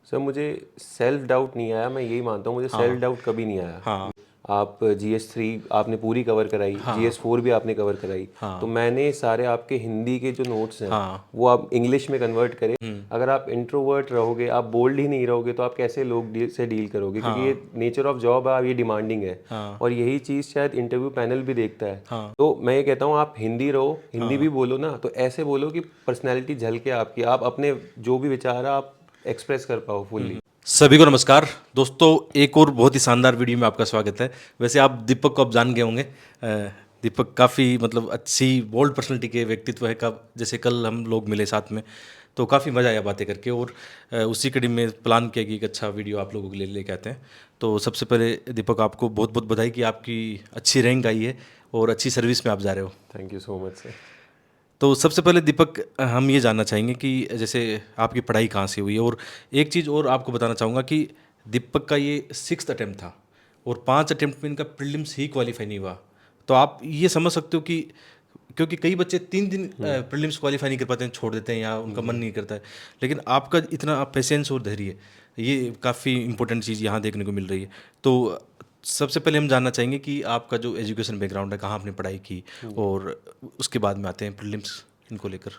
Sir मुझे self doubt नहीं आया, मैं यही मानता हूँ मुझे सेल्फ डाउट कभी नहीं आया। हाँ आप GS3 आपने पूरी कवर कराई, हाँ GS4 भी आपने कवर कराई, तो मैंने सारे आपके हिंदी के जो नोट्स हैं हाँ वो आप इंग्लिश में कन्वर्ट करें। अगर आप इंट्रोवर्ट रहोगे, आप बोल्ड ही नहीं रहोगे, तो आप कैसे लोग से डील करोगे? क्योंकि ये नेचर ऑफ जॉब है, ये डिमांडिंग है। हाँ और यही चीज़ शायद इंटरव्यू पैनल भी देखता है। हाँ तो मैं ये कहता हूँ आप हिंदी रहो, हिंदी भी हाँ। बोलो ना, तो ऐसे बोलो कि पर्सनैलिटी झलके आपकी, आप अपने जो भी विचार है आप एक्सप्रेस कर पाओ फुल्ली। सभी को नमस्कार दोस्तों, एक और बहुत ही शानदार वीडियो में आपका स्वागत है। वैसे आप दीपक को अब जान गए होंगे। दीपक काफ़ी मतलब अच्छी बोल्ड पर्सनैलिटी के व्यक्तित्व है। कब जैसे कल हम लोग मिले साथ में, तो काफ़ी मज़ा आया बातें करके। और उसी कड़ी में प्लान किया कि एक अच्छा वीडियो आप लोगों के लिए लेके आते हैं। तो सबसे पहले दीपक, आपको बहुत बहुत बधाई कि आपकी अच्छी रैंक आई है और अच्छी सर्विस में आप जा रहे हो। Thank you so much sir. तो सबसे पहले दीपक, हम ये जानना चाहेंगे कि जैसे आपकी पढ़ाई कहाँ से हुई है। और एक चीज़ और आपको बताना चाहूँगा कि दीपक का ये 6th अटेम्प्ट था और 5 अटेम्प्ट में इनका प्रीलिम्स ही क्वालिफाई नहीं हुआ। तो आप ये समझ सकते हो कि क्योंकि कई बच्चे 3 दिन प्रीलिम्स क्वालिफाई नहीं कर पाते हैं, छोड़ देते हैं या उनका मन नहीं करता है। लेकिन आपका इतना पेशेंस और धैर्य, ये काफ़ी इंपॉर्टेंट चीज़ यहाँ देखने को मिल रही है। तो सबसे पहले हम जानना चाहेंगे कि आपका जो एजुकेशन बैकग्राउंड है, कहाँ आपने पढ़ाई की, और उसके बाद में आते हैं प्रीलिम्स इनको लेकर।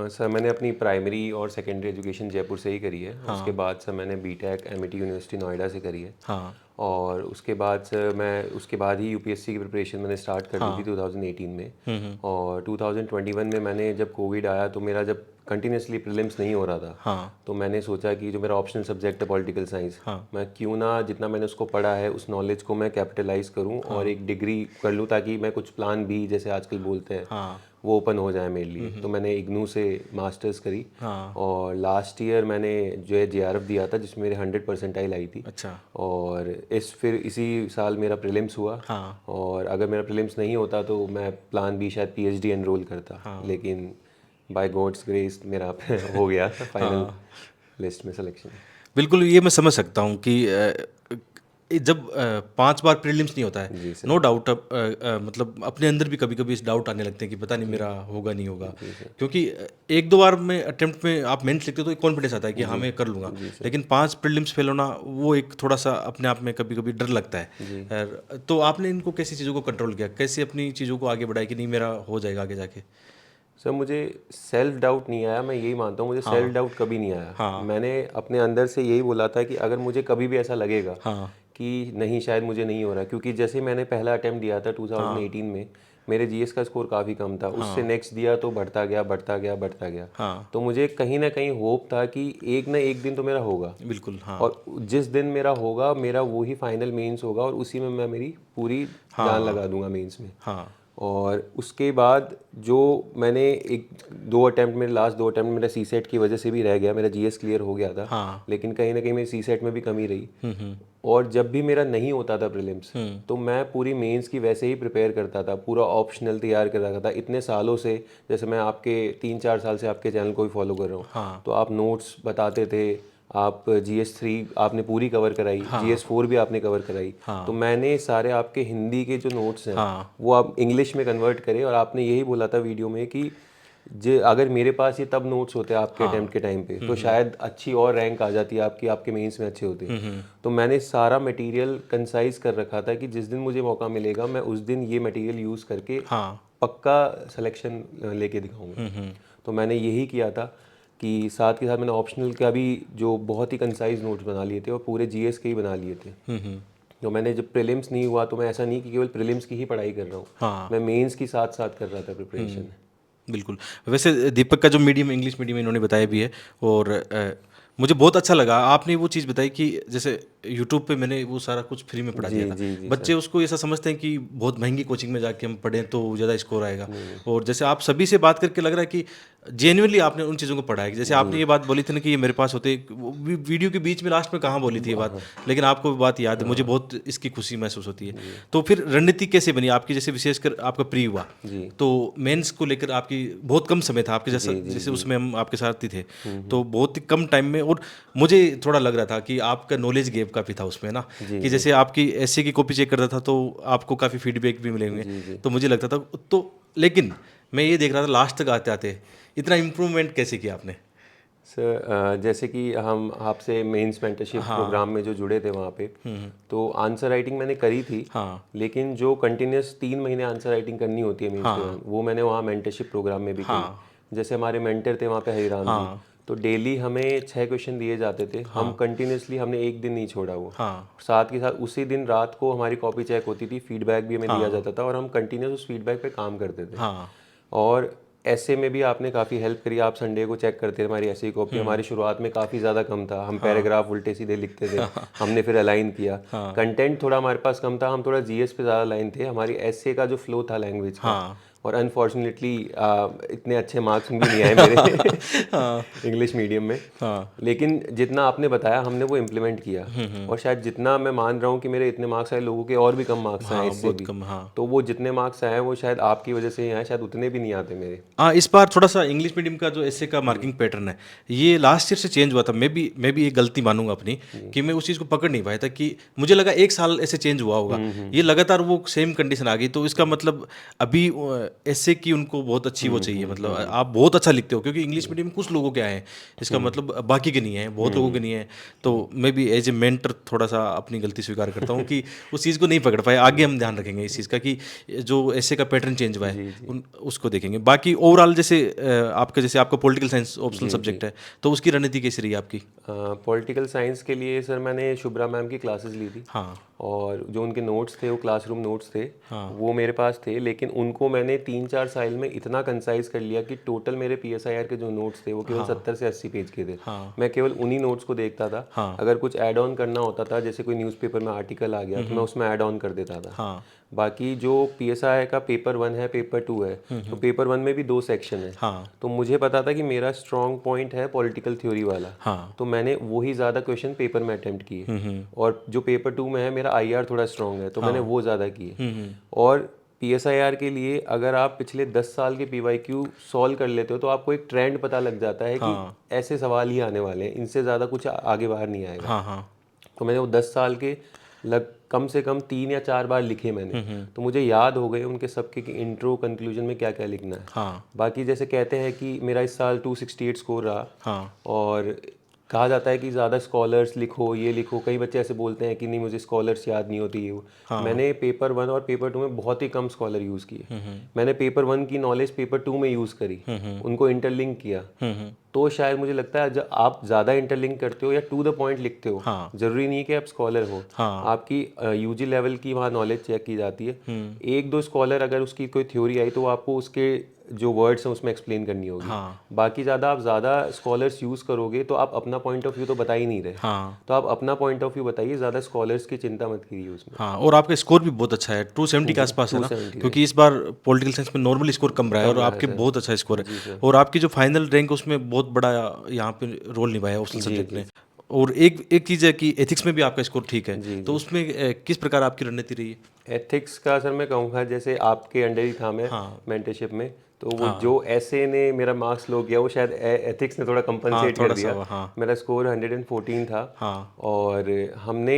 सर मैंने अपनी प्राइमरी और सेकेंडरी एजुकेशन जयपुर से ही करी है। उसके हाँ बाद सर मैंने बीटेक एमिटी यूनिवर्सिटी नोएडा से करी है। हाँ और उसके बाद सर मैं उसके बाद ही यूपीएससी की प्रिपरेशन मैंने स्टार्ट कर दी थी हाँ 2018 में। और 2021 में मैंने जब कोविड आया तो मेरा जब कंटिन्यूसली प्रीलिम्स नहीं हो रहा था, हाँ तो मैंने सोचा कि जो मेरा ऑप्शनल सब्जेक्ट है पॉलिटिकल साइंस, हाँ मैं क्यों ना जितना मैंने उसको पढ़ा है उस नॉलेज को मैं कैपिटलाइज करूं और एक डिग्री कर लूं, ताकि मैं कुछ प्लान बी जैसे आजकल बोलते हैं हाँ वो ओपन हो जाए मेरे लिए। तो मैंने इग्नू से मास्टर्स करी। हाँ। और लास्ट ईयर मैंने जो है JRF दिया था, जिसमें मेरे 100 परसेंटाइल आई थी। अच्छा। और फिर इसी साल मेरा प्रीलिम्स हुआ। हाँ और अगर मेरा प्रीलिम्स नहीं होता तो मैं प्लान बी शायद PhD एनरोल करता, हाँ लेकिन बाय गॉड्स ग्रेस मेरा हो गया फाइनल हाँ। लिस्ट में सिलेक्शन। बिल्कुल, ये मैं समझ सकता हूँ कि जब 5 बार प्रीलिम्स नहीं होता है, जी सर। नो डाउट, अब मतलब अपने अंदर भी कभी कभी इस डाउट आने लगते हैं कि पता नहीं मेरा होगा नहीं होगा। क्योंकि 1-2 बार में अटेम्प्ट में आप मेंस लिखते हो तो एक कॉन्फिडेंस आता है कि हाँ मैं कर लूँगा। लेकिन 5 प्रीलिम्स फेल होना, वो एक थोड़ा सा अपने आप में कभी कभी डर लगता है। तो आपने इनको कैसी चीज़ों को कंट्रोल किया, कैसे अपनी चीज़ों को आगे बढ़ाया कि नहीं मेरा हो जाएगा आगे जाके? सर मुझे सेल्फ डाउट नहीं आया, मैं यही मानता हूँ मुझे सेल्फ डाउट कभी नहीं आया। हाँ मैंने अपने अंदर से यही बोला था कि अगर मुझे कभी भी ऐसा लगेगा हाँ कि नहीं शायद मुझे नहीं हो रहा, क्योंकि जैसे मैंने पहला अटेम्प्ट दिया था 2018 में, मेरे GS का स्कोर काफ़ी कम था। उससे नेक्स्ट दिया तो बढ़ता गया बढ़ता गया बढ़ता गया। हाँ। तो मुझे कहीं ना कहीं होप था कि एक ना एक दिन तो मेरा होगा। बिल्कुल। हाँ और जिस दिन मेरा होगा, मेरा वही फाइनल मेंस होगा और उसी में मैं मेरी पूरी जान हाँ लगा दूंगा मेंस में। हाँ और उसके बाद जो मैंने एक दो अटैम्प्ट में, लास्ट 2 अटैम्प्ट मेरा CSET की वजह से भी रह गया, मेरा GS क्लियर हो गया था, हाँ। लेकिन कहीं ना कहीं मेरी CSET में भी कमी रही। और जब भी मेरा नहीं होता था प्रीलिम्स, तो मैं पूरी मेंस की वैसे ही प्रिपेयर करता था, पूरा ऑप्शनल तैयार कर रखा था इतने सालों से। जैसे मैं आपके 3-4 साल से आपके चैनल को भी फॉलो कर रहा हूँ, हाँ तो आप नोट्स बताते थे, आप GS3 आपने पूरी कवर कराई, हाँ GS4 भी आपने कवर कराई। हाँ तो मैंने सारे आपके हिंदी के जो नोट्स हैं हाँ। वो आप इंग्लिश में कन्वर्ट करे। और आपने यही बोला था वीडियो में कि अगर मेरे पास ये तब नोट्स होते आपके अटेम्प्ट के टाइम पे, तो शायद अच्छी और रैंक आ जाती आपकी, आपके मेंस में अच्छे होते। तो मैंने सारा मटेरियल कंसाइज कर रखा था कि जिस दिन मुझे मौका मिलेगा मैं उस दिन ये मटेरियल यूज़ करके हाँ। पक्का सिलेक्शन लेके दिखाऊंगा। तो मैंने यही किया था कि साथ के साथ मैंने ऑप्शनल का भी जो बहुत ही कंसाइज नोट्स बना लिए थे और पूरे GS के ही बना लिए थे। तो मैंने जब प्रीलिम्स नहीं हुआ तो मैं ऐसा नहीं कि केवल प्रीलिम्स की ही पढ़ाई कर रहा हूँ, हाँ। मैं मेंस की साथ साथ कर रहा था प्रिपरेशन। बिल्कुल। वैसे दीपक का जो मीडियम इंग्लिश मीडियम इन्होंने बताया भी है। और मुझे बहुत अच्छा लगा आपने वो चीज़ बताई कि जैसे यूट्यूब पे मैंने वो सारा कुछ फ्री में पढ़ा जी दिया था। जी जी बच्चे सर। उसको ऐसा समझते हैं कि बहुत महंगी कोचिंग में जाके हम पढ़ें तो ज़्यादा स्कोर आएगा। और जैसे आप सभी से बात करके लग रहा है कि जेन्युइनली आपने उन चीज़ों को पढ़ा है। जैसे आपने ये बात बोली थी ना कि ये मेरे पास होते, वीडियो के बीच में लास्ट में कहाँ बोली थी ये बात, लेकिन आपको वो बात याद है, मुझे बहुत इसकी खुशी महसूस होती है। तो फिर रणनीति कैसे बनी आपकी? जैसे विशेषकर आपका प्री हुआ, जी तो मेंस को लेकर आपकी बहुत कम समय था आपके जैसा, जी जी जैसे जी। उसमें हम आपके साथ ही थे, तो बहुत ही कम टाइम में। और मुझे थोड़ा लग रहा था कि आपका नॉलेज गैप काफ़ी था उसमें ना, जी कि जी जैसे आपकी ऐसे की कॉपी चेक करता था तो आपको काफ़ी फीडबैक भी मिले होंगे। जी जी। तो मुझे लगता था तो, लेकिन मैं ये देख रहा था लास्ट तक आते आते इतना इम्प्रूवमेंट कैसे किया आपने? सर जैसे कि हम आपसे मेंस मेंटरशिप प्रोग्राम में जो जुड़े थे वहाँ पे, तो आंसर राइटिंग मैंने करी थी, हाँ लेकिन जो कंटिन्यूस 3 महीने आंसर राइटिंग करनी होती है मेंस के दौरान, वो मैंने वहाँ मेंटरशिप प्रोग्राम में भी करी। जैसे हमारे मेंटर थे वहाँ पे हरिराम जी, तो डेली हमें 6 क्वेश्चन दिए जाते थे, हम कंटिन्यूसली हमने एक दिन नहीं छोड़ा वो। हाँ साथ के साथ उसी दिन रात को हमारी कॉपी चेक होती थी, फीडबैक भी हमें दिया जाता था, और हम कंटिन्यूस उस फीडबैक पे काम करते थे। हाँ और ऐसे में भी आपने काफ़ी हेल्प करी, आप संडे को चेक करते थे हमारी ऐसी कॉपी। हमारी शुरुआत में काफ़ी ज़्यादा कम था, हम पैराग्राफ उल्टे सीधे लिखते थे, हमने फिर अलाइन किया। कंटेंट थोड़ा हमारे पास कम था, हम थोड़ा जीएस पे ज़्यादा लाइन थे, हमारी एसए का जो फ्लो था लैंग्वेज का, हाँ और अनफॉर्चुनेटली इतने अच्छे मार्क्स भी नहीं आए मेरे इंग्लिश मीडियम में। हाँ लेकिन जितना आपने बताया हमने वो इम्प्लीमेंट किया, और शायद जितना मैं मान रहा हूँ कि मेरे इतने मार्क्स आए, लोगों के और भी कम मार्क्स आए हाँ इससे बहुत भी, कम हाँ तो वो जितने मार्क्स आए वो शायद आपकी वजह से ही आए, शायद उतने भी नहीं आते मेरे। हाँ इस बार थोड़ा सा इंग्लिश मीडियम का जो ऐसे का मार्किंग पैटर्न है ये लास्ट ईयर से चेंज हुआ था। मैं भी एक गलती मानूंगा अपनी कि मैं उस चीज़ को पकड़ नहीं पाया था कि मुझे लगा एक साल ऐसे चेंज हुआ होगा, ये लगातार वो सेम कंडीशन आ गई। तो इसका मतलब अभी ऐसे की उनको बहुत अच्छी वो चाहिए, मतलब आप बहुत अच्छा लिखते हो, क्योंकि इंग्लिश मीडियम कुछ लोगों के आए हैं, इसका मतलब बाकी के नहीं है, बहुत लोगों के नहीं है। तो मैं भी एज ए मेंटर थोड़ा सा अपनी गलती स्वीकार करता हूँ कि उस चीज़ को नहीं पकड़ पाए। आगे हम ध्यान रखेंगे इस चीज़ का कि जो ऐसे का पैटर्न चेंज हुआ है उसको देखेंगे। बाकी ओवरऑल जैसे आपका पॉलिटिकल साइंस ऑप्शनल सब्जेक्ट है, तो उसकी रणनीति कैसी रही आपकी? पॉलिटिकल साइंस के लिए सर मैंने शुभ्रा मैम की क्लासेस ली थी, हाँ और जो उनके नोट्स थे वो क्लासरूम नोट्स थे, हाँ वो मेरे पास थे, लेकिन उनको मैंने 3-4 साल में इतना कंसाइज कर लिया कि टोटल मेरे पीएसआईआर के जो नोट्स थे वो केवल 70 से 80 पेज के थे। मैं केवल उन्हीं नोट्स को देखता था। हाँ अगर कुछ ऐड ऑन करना होता था, जैसे कोई न्यूज़पेपर में आर्टिकल आ गया तो मैं उसमें ऐड ऑन कर देता था। हाँ बाकी जो पीएसआईआर का पेपर 1 है, पेपर 2 है, तो पेपर 1 में भी 2 सेक्शन है, हाँ तो मुझे पता था कि मेरा स्ट्रॉन्ग पॉइंट है पॉलिटिकल थ्योरी वाला, हाँ तो मैंने वही ज़्यादा क्वेश्चन पेपर में अटेम्प्ट किए। और जो पेपर 2 में है मेरा आईआर थोड़ा स्ट्रॉन्ग है, तो मैंने वो ज़्यादा किए। और पीएसआईआर के लिए अगर आप पिछले 10 साल के पीवाईक्यू सॉल्व कर लेते हो तो आपको एक ट्रेंड पता लग जाता है कि ऐसे सवाल ही आने वाले हैं, इनसे ज़्यादा कुछ आगे बाहर नहीं आएगा। हाँ हाँ तो मैंने वो 10 साल के कम से कम 3 या 4 बार लिखे मैंने, तो मुझे याद हो गए उनके सबके कि इंट्रो कंक्लूजन में क्या क्या लिखना है। हाँ बाकी जैसे कहते हैं कि मेरा इस साल 268 स्कोर रहा, हाँ और कहा जाता है कि ज़्यादा स्कॉलर्स लिखो, ये लिखो, कई बच्चे ऐसे बोलते हैं कि नहीं मुझे स्कॉलर्स याद नहीं होती, ये वो। मैंने पेपर 1 और पेपर 2 में बहुत ही कम स्कॉलर यूज़ किए। मैंने पेपर 1 की नॉलेज पेपर 2 में यूज़ करी, उनको इंटरलिंक किया। तो शायद मुझे लगता है जब आप ज़्यादा इंटरलिंक करते हो या टू द पॉइंट लिखते हो, ज़रूरी नहीं है कि आप स्कॉलर हो, आपकी यूजी लेवल की वहाँ नॉलेज चेक की जाती है। एक दो स्कॉलर अगर उसकी कोई थ्योरी आई तो आपको उसके जो वर्ड्स हैं उसमें एक्सप्लेन करनी होगी। बाकी आप ज़्यादा स्कॉलर्स यूज़ करोगे तो आप अपना पॉइंट ऑफ व्यू तो बता ही नहीं रहे। तो आप अपना पॉइंट ऑफ व्यू बताइए, ज़्यादा स्कॉलर्स की चिंता मत कीजिए उसमें। हाँ और आपका स्कोर भी बहुत अच्छा है, 270 के आसपास है ना? 270 क्योंकि इस बार पॉलिटिकल साइंस में नॉर्मली स्कोर कम रहा है और आपके बहुत अच्छा स्कोर है, और आपकी जो फाइनल रैंक उसमें बहुत बड़ा यहाँ पे रोल निभाया ऑप्शनल सब्जेक्ट ने। और एक चीज़ है कि एथिक्स में भी आपका स्कोर ठीक है, तो उसमें किस प्रकार आपकी रणनीति रही है? एथिक्स का सर मैं कहूँगा जैसे आपके अंडर ही था मैं मेंटरशिप में, तो वो जो ऐसे ने मेरा मार्क्स लो किया वो शायद एथिक्स ने थोड़ा कंपनसेट कर दिया। मेरा स्कोर 114 था, और हमने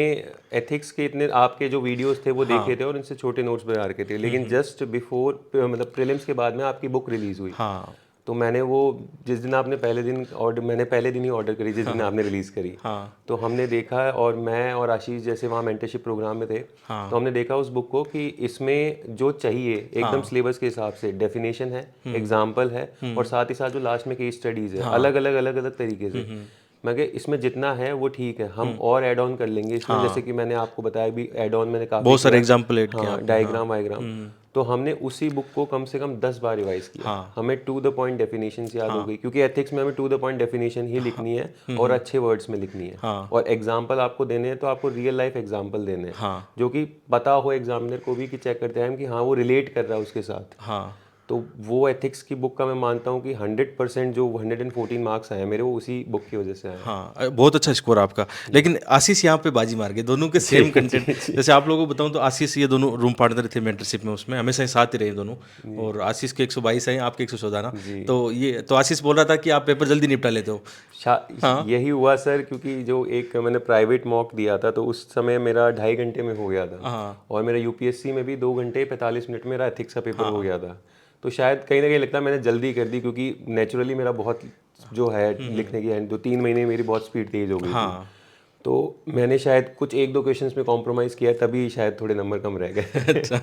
एथिक्स के इतने आपके जो वीडियोस थे वो देखे थे और इनसे छोटे नोट्स बना रखे थे, लेकिन जस्ट बिफोर मतलब प्रीलिम्स के बाद में आपकी बुक रिलीज़ हुई, तो मैंने वो जिस दिन आपने पहले दिन ऑर्डर, मैंने पहले दिन ही ऑर्डर करी जिस दिन आपने रिलीज़ करी। तो हमने देखा, और मैं और आशीष जैसे वहाँ मेंटरशिप प्रोग्राम में थे, तो हमने देखा उस बुक को कि इसमें जो चाहिए एकदम सिलेबस के हिसाब से डेफिनेशन है, एग्जाम्पल है, और साथ ही साथ जो लास्ट में केस स्टडीज़ है अलग अलग तरीके से। मैं कहा इसमें जितना है वो ठीक है, हम और ऐड ऑन कर लेंगे इसमें। जैसे कि मैंने आपको बताया भी ऐड ऑन मैंने काफ़ी बहुत सारे एग्जाम्पल ऐड किए, डायग्राम वायग्राम, तो हमने उसी बुक को कम से कम 10 बार रिवाइज किया। हमें टू द पॉइंट डेफिनेशन याद हो गई, क्योंकि एथिक्स में हमें टू द पॉइंट डेफिनेशन ही लिखनी है और अच्छे वर्ड्स में लिखनी है, और एग्जाम्पल आपको देने हैं तो आपको रियल लाइफ एग्जाम्पल देने हैं, जो कि पता हो एग्जामिनर को भी कि चेक करते हैं कि हाँ वो रिलेट कर रहा है उसके साथ। तो वो एथिक्स की बुक का मैं मानता हूँ कि 100% जो 114 मार्क्स आए मेरे वो उसी बुक की वजह से आए। हाँ बहुत अच्छा स्कोर आपका। लेकिन आशीष यहाँ पे बाजी मार गए, दोनों के सेम कंटेंट। जैसे आप लोगों को बताऊँ तो आशीष ये दोनों रूम पार्टनर थे मेंटरशिप में, उसमें हमेशा साथ ही रहे दोनों, और आशीष के 122 आए, आपके 114 ना। तो आशीष बोल रहा था कि आप पेपर जल्दी निपटा लेते हो। यही हुआ सर, क्योंकि जो एक मैंने प्राइवेट मॉक दिया था तो उस समय मेरा 2.5 घंटे में हो गया था, और मेरा यूपीएससी में भी 2 घंटे 45 मिनट में मेरा एथिक्स का पेपर हो गया था। तो शायद कहीं ना कहीं लगता है मैंने जल्दी कर दी, क्योंकि नेचुरली मेरा बहुत जो है लिखने की, 2-3 महीने मेरी बहुत स्पीड तेज हो गई थी। हाँ। तो मैंने शायद कुछ 1-2 क्वेश्चंस में कॉम्प्रोमाइज़ किया, तभी शायद थोड़े नंबर कम रह गए। अच्छा।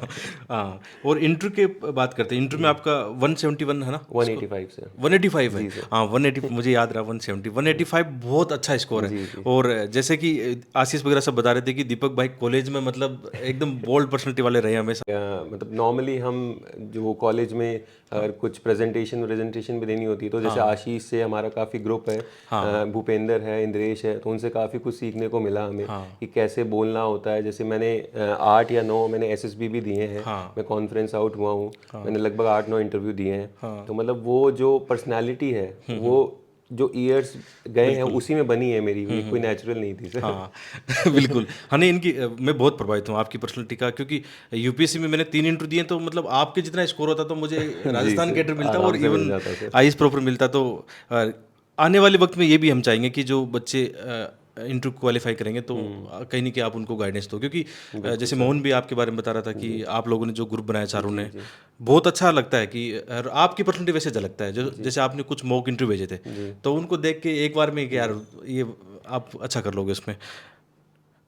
हाँ, और इंटर के बात करते हैं, इंटर में आपका 171 है ना? 185 से। 185 है। जी सर। हाँ, 180 मुझे याद रहा, 170 185 बहुत अच्छा स्कोर है। जी जी। और जैसे कि आशीष वगैरह सब बता रहे थे कि दीपक भाई कॉलेज में मतलब एकदम बोल्ड पर्सनैलिटी वाले रहे हमेशा। मतलब नॉर्मली हम जो कॉलेज में अगर कुछ प्रेजेंटेशन भी देनी होती है, तो जैसे आशीष से हमारा काफ़ी ग्रुप है, भूपेंद्र है, इंद्रेश है, तो उनसे काफ़ी कुछ सीखने को मिला हमें कि कैसे बोलना होता है। जैसे मैंने 8 या 9 मैंने एसएसबी भी दिए हैं, मैं कॉन्फ्रेंस आउट हुआ हूँ, मैंने लगभग 8-9 इंटरव्यू दिए हैं। तो मतलब वो जो पर्सनैलिटी है वो जो ईयर्स गए हैं उसी में बनी है मेरी, ये कोई नेचुरल नहीं थी सर। हाँ बिल्कुल। हाँ नहीं, इनकी मैं बहुत प्रभावित हूँ आपकी पर्सनैलिटी का, क्योंकि यूपीएससी में मैंने 3 इंटरव्यू दिए, तो मतलब आपके जितना स्कोर होता तो मुझे जी राजस्थान सर, कैडर मिलता आराम और से मिल इवन जाता सर। आईएएस प्रॉपर मिलता। तो आने वाले वक्त में ये भी हम चाहेंगे कि जो बच्चे इंटरव्यू क्वालिफाई करेंगे तो कहीं नहीं कि आप उनको गाइडेंस दो, क्योंकि जैसे मोहन भी आपके बारे में बता रहा था कि आप लोगों ने जो ग्रुप बनाया चारों ने, बहुत अच्छा लगता है कि और आपकी पर्सनैलिटी वैसे झलकता है। जो जैसे आपने कुछ मॉक इंटरव्यू भेजे थे, तो उनको देख के एक बार में कि यार ये आप अच्छा कर लोगे उसमें।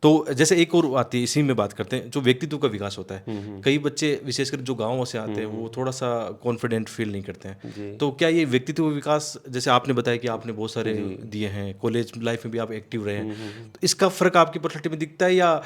तो जैसे एक और आती है, इसी में बात करते हैं, जो व्यक्तित्व का विकास होता है। कई बच्चे विशेषकर जो गाँव से आते हैं वो थोड़ा सा कॉन्फिडेंट फील नहीं करते हैं। तो क्या ये व्यक्तित्व विकास, जैसे आपने बताया कि आपने बहुत सारे दिए हैं, कॉलेज लाइफ में भी आप एक्टिव रहे हैं, तो इसका फ़र्क आपकी पर्सनैलिटी में दिखता है, या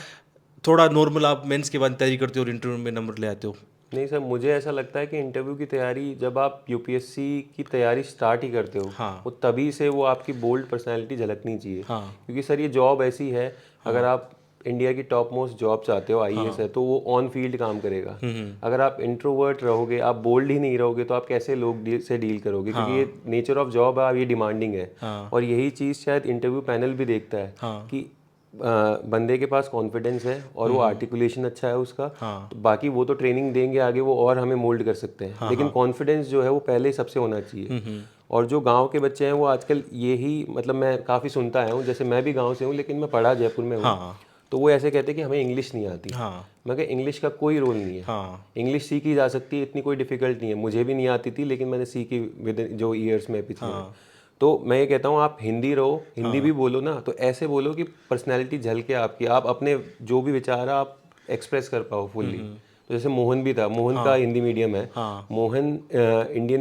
थोड़ा नॉर्मल आप मेंस के बाद तैयारी करते हो और इंटरव्यू में नंबर ले आते हो? नहीं सर, मुझे ऐसा लगता है कि इंटरव्यू की तैयारी जब आप यूपीएससी की तैयारी स्टार्ट ही करते हो, हाँ। वो तभी से वो आपकी बोल्ड पर्सनैलिटी झलकनी चाहिए। हाँ। क्योंकि सर ये जॉब ऐसी है, अगर आप इंडिया की टॉप मोस्ट जॉब चाहते हो, आईएएस है, तो वो ऑन फील्ड काम करेगा। अगर आप इंट्रोवर्ट रहोगे, आप बोल्ड ही नहीं रहोगे, तो आप कैसे लोग से डील करोगे? क्योंकि ये नेचर ऑफ जॉब है, ये डिमांडिंग है। और यही चीज़ शायद इंटरव्यू पैनल भी देखता है कि बंदे के पास कॉन्फिडेंस है और वो आर्टिकुलेशन अच्छा है उसका, तो बाकी वो तो ट्रेनिंग देंगे आगे, वो और हमें मोल्ड कर सकते हैं, लेकिन कॉन्फिडेंस जो है वो पहले ही सबसे होना चाहिए। और जो गांव के बच्चे हैं वो आजकल यही, मतलब मैं काफ़ी सुनता आया हूँ, जैसे मैं भी गांव से हूँ लेकिन मैं पढ़ा जयपुर में हूँ, तो वो ऐसे कहते हैं कि हमें इंग्लिश नहीं आती। मैं कहा इंग्लिश का कोई रोल नहीं है, इंग्लिश सीखी जा सकती है, इतनी कोई डिफिकल्ट नहीं है। मुझे भी नहीं आती थी, लेकिन मैंने सीखी विद जो ईयर्स में पिछले। तो मैं ये कहता हूँ आप हिंदी रहो, हिंदी भी बोलो ना, तो ऐसे बोलो कि पर्सनैलिटी झलके आपकी, आप अपने जो भी विचार है आप एक्सप्रेस कर पाओ फुल्ली। तो जैसे मोहन भी था, मोहन का हिंदी मीडियम है, मोहन इंडियन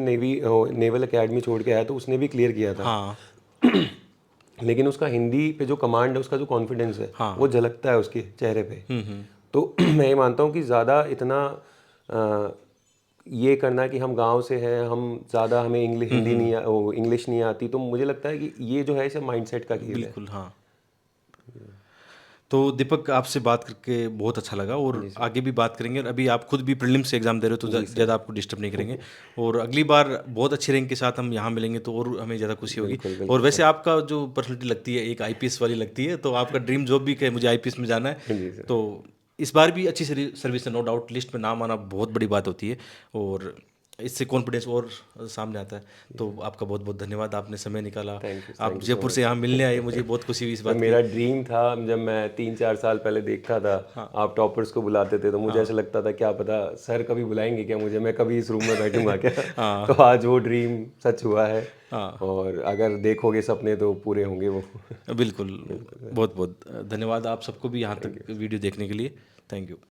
नेवल एकेडमी छोड़ के आया, तो उसने भी क्लियर किया था। लेकिन उसका हिंदी पे जो कमांड है, उसका जो कॉन्फिडेंस है, वो झलकता है उसके चेहरे पे। तो मैं ये मानता हूँ कि ज़्यादा इतना ये करना कि हम गांव से हैं, हम ज़्यादा हमें इंग्लिश नहीं आती, तो मुझे लगता है कि ये जो है इसे माइंडसेट का खेल है। बिल्कुल। हाँ, तो दीपक आपसे बात करके बहुत अच्छा लगा, और आगे भी बात करेंगे। और अभी आप खुद भी प्रीलिम्स एग्जाम दे रहे हो, तो ज़्यादा आपको डिस्टर्ब नहीं करेंगे। और अगली बार बहुत अच्छे रैंक के साथ हम यहाँ मिलेंगे, तो और हमें ज़्यादा खुशी होगी। और वैसे आपका जो पर्सनैलिटी लगती है एक आईपीएस वाली लगती है, तो आपका ड्रीम जॉब भी है मुझे आईपीएस में जाना है। तो इस बार भी अच्छी सर्विस है, नो डाउट। लिस्ट में नाम आना बहुत बड़ी बात होती है, और इससे कॉन्फिडेंस और सामने आता है। तो आपका बहुत बहुत धन्यवाद, आपने समय निकाला, आप जयपुर से यहाँ मिलने आए, मुझे बहुत खुशी हुई इस बात की। मेरा ड्रीम था, जब मैं 3-4 साल पहले देखता था आप टॉपर्स को बुलाते थे, तो मुझे ऐसा लगता था क्या पता सर कभी बुलाएंगे क्या मुझे, मैं कभी इस रूम में बैठूंगा क्या। तो आज वो ड्रीम सच हुआ है, और अगर देखोगे सपने तो पूरे होंगे वो। बिल्कुल। बहुत बहुत धन्यवाद आप सबको भी यहाँ तक वीडियो देखने के लिए। Thank you.